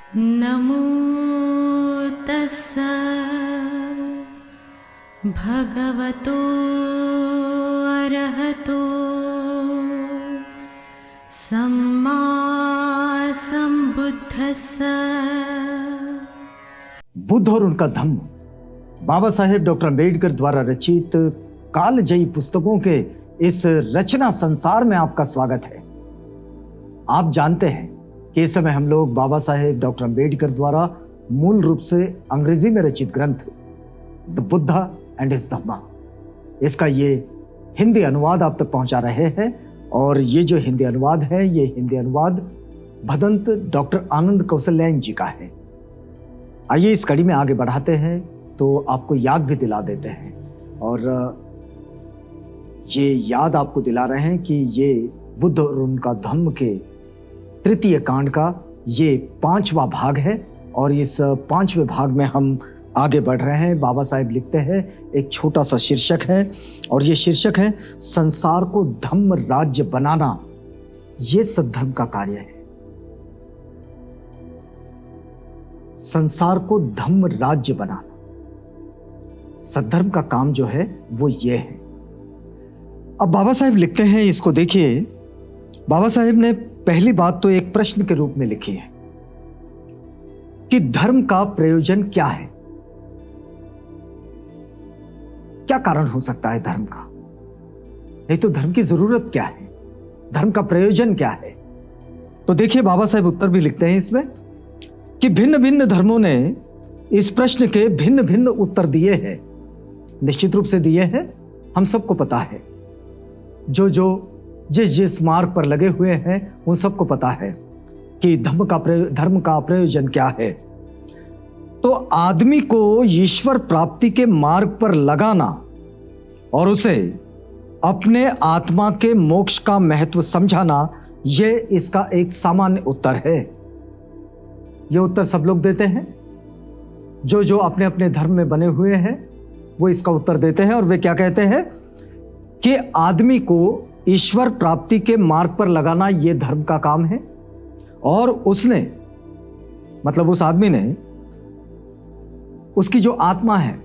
नमो तस्सा भगवतो अरहतो सम्मा संबुद्धस्सा। बुद्ध और उनका धम्म बाबा साहेब डॉक्टर अम्बेडकर द्वारा रचित कालजयी पुस्तकों के इस रचना संसार में आपका स्वागत है। आप जानते हैं कि इस समय हम लोग बाबा साहेब डॉक्टर अम्बेडकर द्वारा मूल रूप से अंग्रेजी में रचित ग्रंथ द बुद्धा एंड हिज धम्मा, इसका ये हिंदी अनुवाद आप तक पहुंचा रहे हैं। और ये जो हिंदी अनुवाद है, ये हिंदी अनुवाद भदंत डॉक्टर आनंद कौशल्यायन जी का है। आइए इस कड़ी में आगे बढ़ाते हैं तो आपको याद भी दिला देते हैं, और ये याद आपको दिला रहे हैं कि ये बुद्ध और उनका धम्म के तृतीय कांड का ये 5वां भाग है। और इस 5वें भाग में हम आगे बढ़ रहे हैं। बाबा साहेब लिखते हैं, एक छोटा सा शीर्षक है, और ये शीर्षक है संसार को धम्म राज्य बनाना, ये सद्धर्म का कार्य है। संसार को धम्म राज्य बनाना, सद्धर्म का काम जो है वो ये है। अब बाबा साहेब लिखते हैं, इसको देखिए। बाबा साहेब ने पहली बात तो एक प्रश्न के रूप में लिखी है कि धर्म का प्रयोजन क्या है, क्या कारण हो सकता है धर्म का, नहीं तो धर्म की जरूरत क्या है, धर्म का प्रयोजन क्या है। तो देखिए बाबा साहेब उत्तर भी लिखते हैं इसमें कि भिन्न भिन्न धर्मों ने इस प्रश्न के भिन्न भिन्न उत्तर दिए हैं। निश्चित रूप से दिए हैं, हम सबको पता है। जो जिस जिस मार्ग पर लगे हुए हैं उन सबको पता है कि धर्म का प्रयोजन क्या है। तो आदमी को ईश्वर प्राप्ति के मार्ग पर लगाना और उसे अपने आत्मा के मोक्ष का महत्व समझाना, यह इसका एक सामान्य उत्तर है। यह उत्तर सब लोग देते हैं, जो अपने अपने धर्म में बने हुए हैं वो इसका उत्तर देते हैं। और वे क्या कहते हैं कि आदमी को ईश्वर प्राप्ति के मार्ग पर लगाना यह धर्म का काम है, और उसने मतलब उस आदमी ने उसकी जो आत्मा है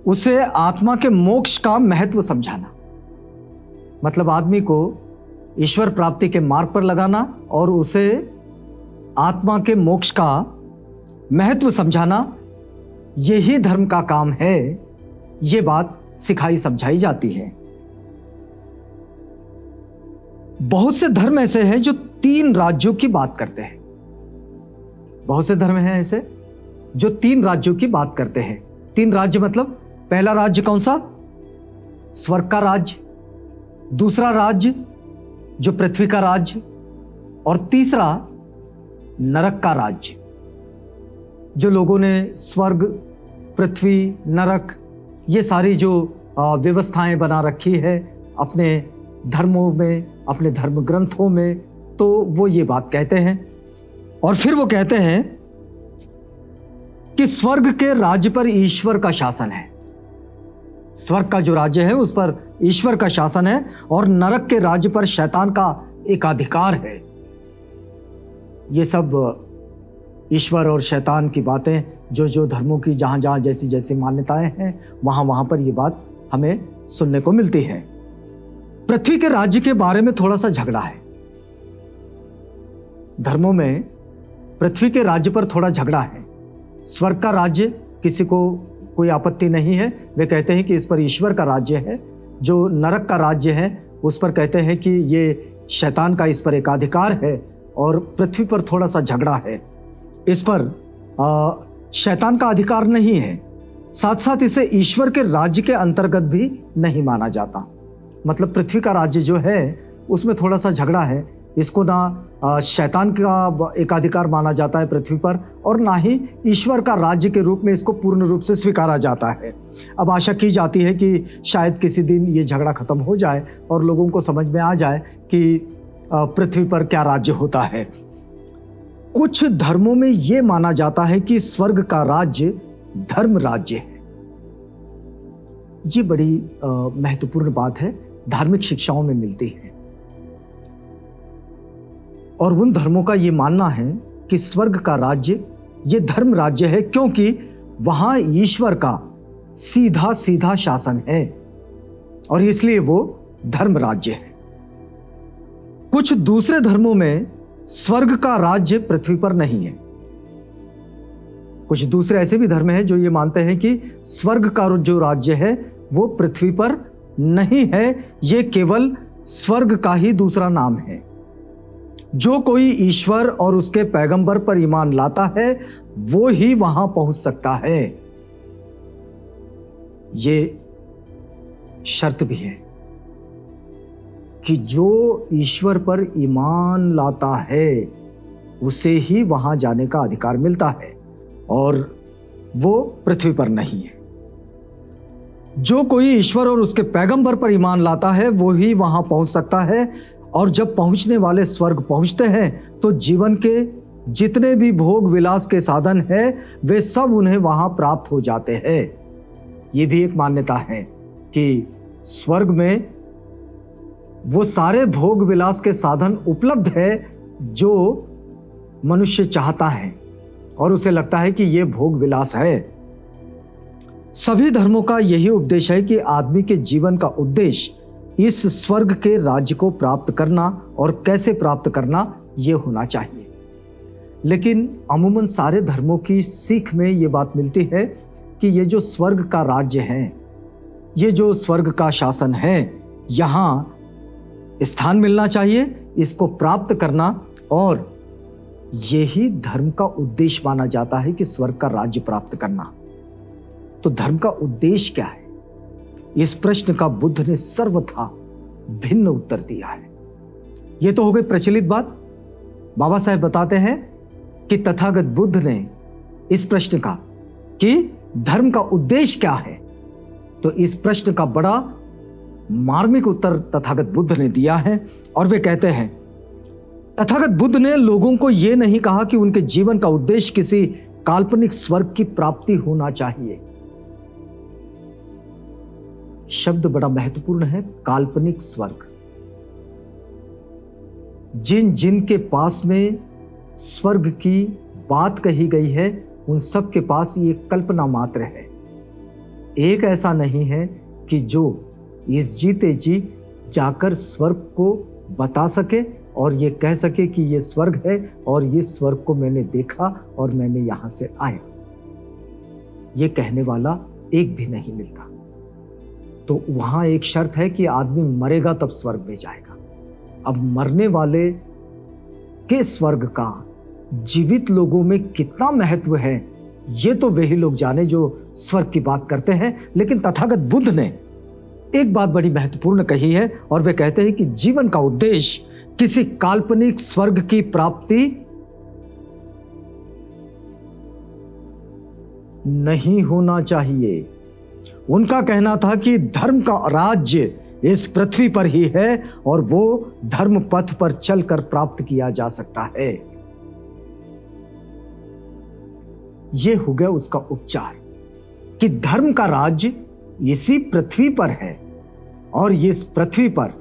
उसे आत्मा के मोक्ष का महत्व समझाना, मतलब आदमी को ईश्वर प्राप्ति के मार्ग पर लगाना और उसे आत्मा के मोक्ष का महत्व समझाना, यही धर्म का काम है। यह बात सिखाई समझाई जाती है। बहुत से धर्म ऐसे हैं जो 3 राज्यों की बात करते हैं। बहुत से धर्म हैं ऐसे जो 3 राज्यों की बात करते हैं। 3 राज्य मतलब पहला राज्य कौन सा? स्वर्ग का राज्य। दूसरा राज्य जो पृथ्वी का राज्य, और तीसरा नरक का राज्य। जो लोगों ने स्वर्ग, पृथ्वी, नरक, ये सारी जो व्यवस्थाएं बना रखी है अपने धर्मों में, अपने धर्म ग्रंथों में, तो वो ये बात कहते हैं। और फिर वो कहते हैं कि स्वर्ग के राज्य पर ईश्वर का शासन है। स्वर्ग का जो राज्य है उस पर ईश्वर का शासन है, और नरक के राज्य पर शैतान का एकाधिकार है। ये सब ईश्वर और शैतान की बातें जो धर्मों की जहां जहां जैसी जैसी मान्यताएं हैं वहां पर ये बात हमें सुनने को मिलती है। पृथ्वी के राज्य के बारे में थोड़ा सा झगड़ा है। धर्मों में पृथ्वी के राज्य पर थोड़ा झगड़ा है। स्वर्ग का राज्य किसी को कोई आपत्ति नहीं है, वे कहते हैं कि इस पर ईश्वर का राज्य है। जो नरक का राज्य है उस पर कहते हैं कि ये शैतान का इस पर एकाधिकार है, और पृथ्वी पर थोड़ा सा झगड़ा है। इस पर शैतान का अधिकार नहीं है, साथ साथ इसे ईश्वर के राज्य के अंतर्गत भी नहीं माना जाता। मतलब पृथ्वी का राज्य जो है उसमें थोड़ा सा झगड़ा है। इसको ना शैतान का एकाधिकार माना जाता है पृथ्वी पर, और ना ही ईश्वर का राज्य के रूप में इसको पूर्ण रूप से स्वीकारा जाता है। अब आशा की जाती है कि शायद किसी दिन ये झगड़ा खत्म हो जाए और लोगों को समझ में आ जाए कि पृथ्वी पर क्या राज्य होता है। कुछ धर्मों में यह माना जाता है कि स्वर्ग का राज्य धर्म राज्य है। ये बड़ी महत्वपूर्ण बात है, धार्मिक शिक्षाओं में मिलती है। और उन धर्मों का ये मानना है कि स्वर्ग का राज्य ये धर्म राज्य है, क्योंकि वहां ईश्वर का सीधा सीधा शासन है और इसलिए वो धर्म राज्य है। कुछ दूसरे धर्मों में स्वर्ग का राज्य पृथ्वी पर नहीं है। कुछ दूसरे ऐसे भी धर्म हैं जो ये मानते हैं कि स्वर्ग का जो राज्य है वो पृथ्वी पर नहीं है, ये केवल स्वर्ग का ही दूसरा नाम है। जो कोई ईश्वर और उसके पैगंबर पर ईमान लाता है वो ही वहां पहुंच सकता है। ये शर्त भी है कि जो ईश्वर पर ईमान लाता है उसे ही वहां जाने का अधिकार मिलता है और वो पृथ्वी पर नहीं है। जो कोई ईश्वर और उसके पैगंबर पर ईमान लाता है वो ही वहां पहुंच सकता है, और जब पहुंचने वाले स्वर्ग पहुंचते हैं तो जीवन के जितने भी भोग विलास के साधन है वे सब उन्हें वहां प्राप्त हो जाते हैं। ये भी एक मान्यता है कि स्वर्ग में वो सारे भोग विलास के साधन उपलब्ध है जो मनुष्य चाहता है और उसे लगता है कि ये भोग विलास है। सभी धर्मों का यही उपदेश है कि आदमी के जीवन का उद्देश्य इस स्वर्ग के राज्य को प्राप्त करना और कैसे प्राप्त करना ये होना चाहिए। लेकिन अमूमन सारे धर्मों की सीख में ये बात मिलती है कि ये जो स्वर्ग का राज्य है, ये जो स्वर्ग का शासन है, यहाँ स्थान मिलना चाहिए, इसको प्राप्त करना, और यही धर्म का उद्देश्य माना जाता है कि स्वर्ग का राज्य प्राप्त करना। तो धर्म का उद्देश्य क्या है? इस प्रश्न का बुद्ध ने सर्वथा भिन्न उत्तर दिया है। यह तो हो गई प्रचलित बात। बाबा साहेब बताते हैं कि तथागत बुद्ध ने इस प्रश्न का कि धर्म का उद्देश्य क्या है, तो इस प्रश्न का बड़ा मार्मिक उत्तर तथागत बुद्ध ने दिया है। और वे कहते हैं, तथागत बुद्ध ने लोगों को यह नहीं कहा कि उनके जीवन का उद्देश्य किसी काल्पनिक स्वर्ग की प्राप्ति होना चाहिए। शब्द बड़ा महत्वपूर्ण है, काल्पनिक स्वर्ग। जिन जिन के पास में स्वर्ग की बात कही गई है उन सब के पास ये कल्पना मात्र है। एक ऐसा नहीं है कि जो इस जीते जी जाकर स्वर्ग को बता सके और ये कह सके कि ये स्वर्ग है और इस स्वर्ग को मैंने देखा और मैंने यहां से आया। ये कहने वाला एक भी नहीं मिलता। तो वहां एक शर्त है कि आदमी मरेगा तब स्वर्ग में जाएगा। अब मरने वाले के स्वर्ग का जीवित लोगों में कितना महत्व है ये तो वे ही लोग जाने जो स्वर्ग की बात करते हैं। लेकिन तथागत बुद्ध ने एक बात बड़ी महत्वपूर्ण कही है और वे कहते हैं कि जीवन का उद्देश्य किसी काल्पनिक स्वर्ग की प्राप्ति नहीं होना चाहिए। उनका कहना था कि धर्म का राज्य इस पृथ्वी पर ही है और वो धर्म पथ पर चलकर प्राप्त किया जा सकता है। यह हो गया उसका उपचार कि धर्म का राज्य इसी पृथ्वी पर है और इस पृथ्वी पर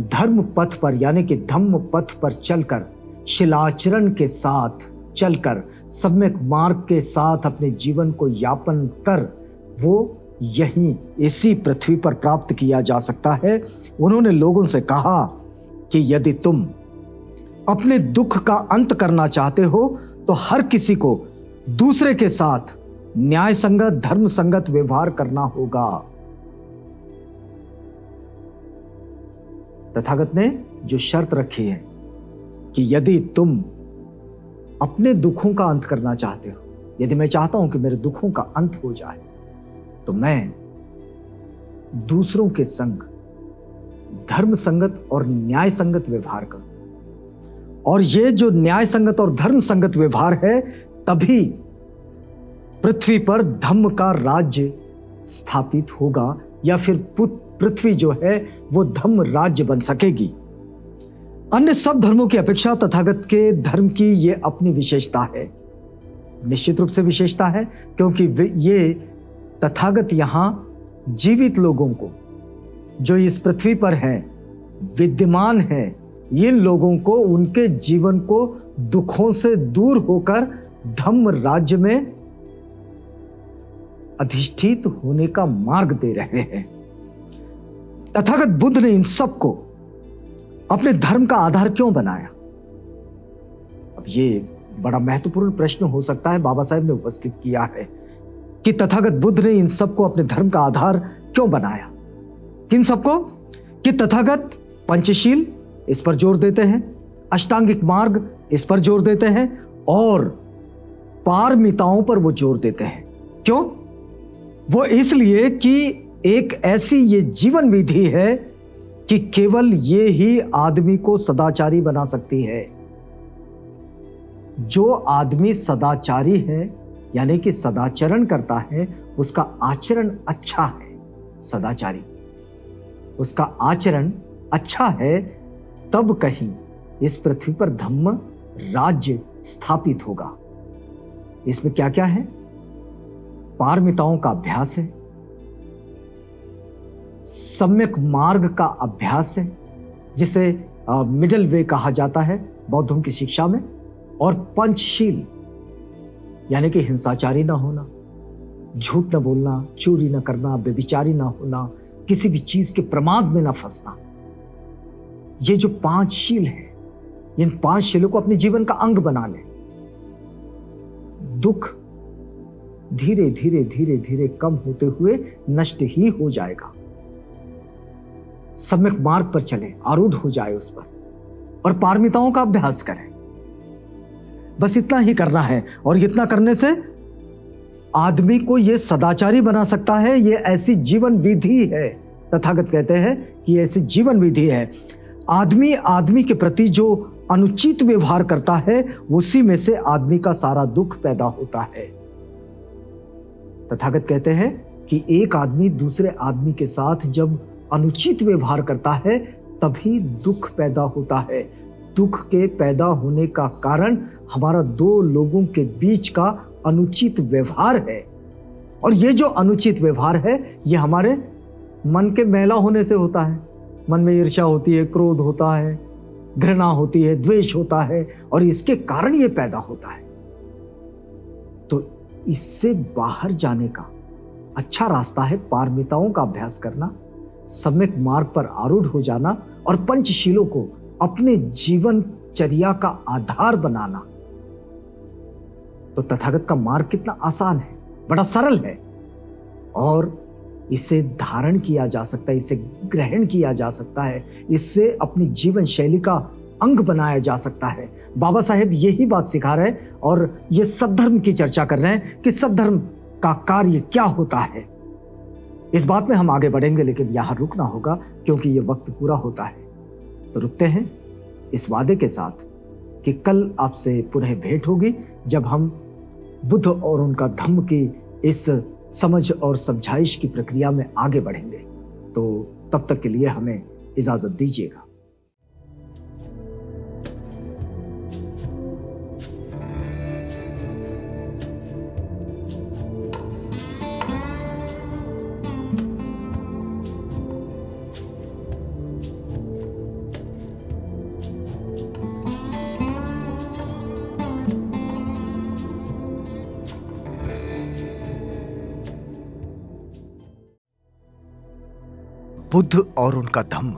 धर्म पथ पर यानी कि धम्म पथ पर चलकर, शिलाचरण के साथ चलकर, सम्यक मार्ग के साथ अपने जीवन को यापन कर वो यहीं इसी पृथ्वी पर प्राप्त किया जा सकता है। उन्होंने लोगों से कहा कि यदि तुम अपने दुख का अंत करना चाहते हो तो हर किसी को दूसरे के साथ न्याय संगत, धर्म संगत व्यवहार करना होगा। तथागत ने जो शर्त रखी है कि यदि तुम अपने दुखों का अंत करना चाहते हो, यदि मैं चाहता हूं कि मेरे दुखों का अंत हो जाए तो मैं दूसरों के संग धर्म संगत और न्याय संगत व्यवहार करूं। और ये जो न्याय संगत और धर्म संगत व्यवहार है तभी पृथ्वी पर धम्म का राज्य स्थापित होगा या फिर पृथ्वी जो है वो धम्म राज्य बन सकेगी। अन्य सब धर्मों की अपेक्षा तथागत के धर्म की ये अपनी विशेषता है, निश्चित रूप से विशेषता है, क्योंकि ये तथागत यहां जीवित लोगों को जो इस पृथ्वी पर है, विद्यमान है, इन लोगों को उनके जीवन को दुखों से दूर होकर धम्म राज्य में अधिष्ठित होने का मार्ग दे रहे हैं। तथागत बुद्ध ने इन सबको अपने धर्म का आधार क्यों बनाया? अब ये बड़ा महत्वपूर्ण प्रश्न हो सकता है, बाबा साहेब ने उपस्थित किया है कि तथागत बुद्ध ने इन सबको अपने धर्म का आधार क्यों बनाया? किन सबको? कि तथागत पंचशील इस पर जोर देते हैं, अष्टांगिक मार्ग इस पर जोर देते हैं और पारमिताओं पर वो जोर देते हैं। क्यों? वो इसलिए कि एक ऐसी ये जीवन विधि है कि केवल ये ही आदमी को सदाचारी बना सकती है। जो आदमी सदाचारी है यानी कि सदाचरण करता है, उसका आचरण अच्छा है। सदाचारी, उसका आचरण अच्छा है, तब कहीं इस पृथ्वी पर धम्म राज्य स्थापित होगा। इसमें क्या क्या है? पारमिताओं का अभ्यास है, सम्यक मार्ग का अभ्यास है जिसे मिडल वे कहा जाता है बौद्धों की शिक्षा में, और पंचशील यानी कि हिंसाचारी ना होना, झूठ ना बोलना, चोरी ना करना, व्यभिचारी ना होना, किसी भी चीज के प्रमाद में ना फंसना। ये जो 5 शील है, इन 5 शीलों को अपने जीवन का अंग बना ले। दुख धीरे धीरे धीरे धीरे कम होते हुए नष्ट ही हो जाएगा। सम्यक मार्ग पर चले, आरूढ़ हो जाए उस पर, और पारमिताओं का अभ्यास करें। बस इतना ही करना है, और इतना करने से आदमी को यह सदाचारी बना सकता है। यह ऐसी जीवन विधि है, तथागत कहते हैं कि ऐसी जीवन विधि है। आदमी के प्रति जो अनुचित व्यवहार करता है, उसी में से आदमी का सारा दुख पैदा होता है। तथागत कहते हैं कि एक आदमी दूसरे आदमी के साथ जब अनुचित व्यवहार करता है, तभी दुख पैदा होता है। दुख के पैदा होने का कारण हमारा 2 लोगों के बीच का अनुचित व्यवहार है। और ये जो अनुचित व्यवहार है, ये हमारे मन के मैला होने से होता है। मन में ईर्ष्या होती है, क्रोध होता है, घृणा होती है, द्वेष होता है, और इसके कारण ये पैदा होता है। तो इससे बाहर जाने का अच्छा रास्ता है पारमिताओं का अभ्यास करना, सम्यक मार्ग पर आरूढ़ हो जाना, और पंचशीलों को अपने जीवनचर्या का आधार बनाना। तो तथागत का मार्ग कितना आसान है, बड़ा सरल है, और इसे धारण किया जा सकता है, इसे ग्रहण किया जा सकता है, इससे अपनी जीवन शैली का अंग बनाया जा सकता है। बाबा साहेब यही बात सिखा रहे हैं, और ये सद्धर्म की चर्चा कर रहे हैं कि सद्धर्म का कार्य क्या होता है। इस बात में हम आगे बढ़ेंगे, लेकिन यहां रुकना होगा क्योंकि ये वक्त पूरा होता है। तो रुकते हैं इस वादे के साथ कि कल आपसे पुनः भेंट होगी, जब हम बुद्ध और उनका धम्म की इस समझ और समझाइश की प्रक्रिया में आगे बढ़ेंगे। तो तब तक के लिए हमें इजाजत दीजिएगा। बुद्ध और उनका धम्म।